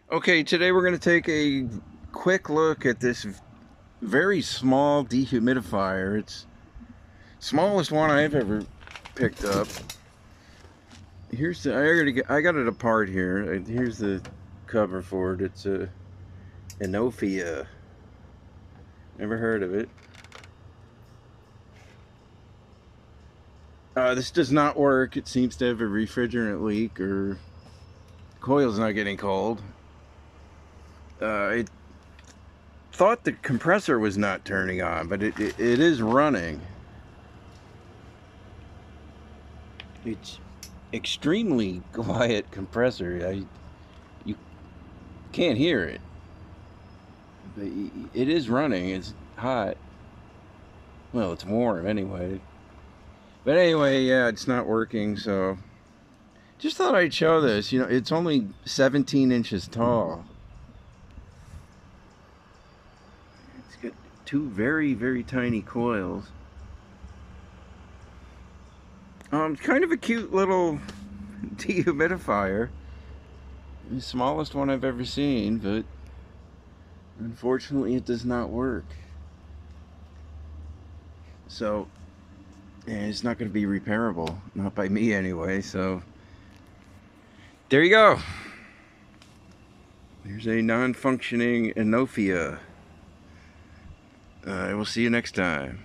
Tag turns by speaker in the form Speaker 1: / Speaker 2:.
Speaker 1: Okay, today we're going to take a quick look at this very small dehumidifier. It's smallest one I've ever picked up. Here's the I got it apart here. Here's the cover for it. It's a Inofia. Never heard of it. This does not work. It seems to have a refrigerant leak, or coil's not getting cold. I thought the compressor was not turning on, but it is running. It's extremely quiet compressor. You can't hear it. But it is running. It's hot. Well, it's warm anyway. But anyway, yeah, it's not working. So just thought I'd show this. You know, it's only 17 inches tall. It's got two very, very tiny coils. Kind of a cute little dehumidifier. The smallest one I've ever seen, but unfortunately it does not work. So, yeah, it's not going to be repairable. Not by me anyway, so there you go. There's a non-functioning Inofia. I will see you next time.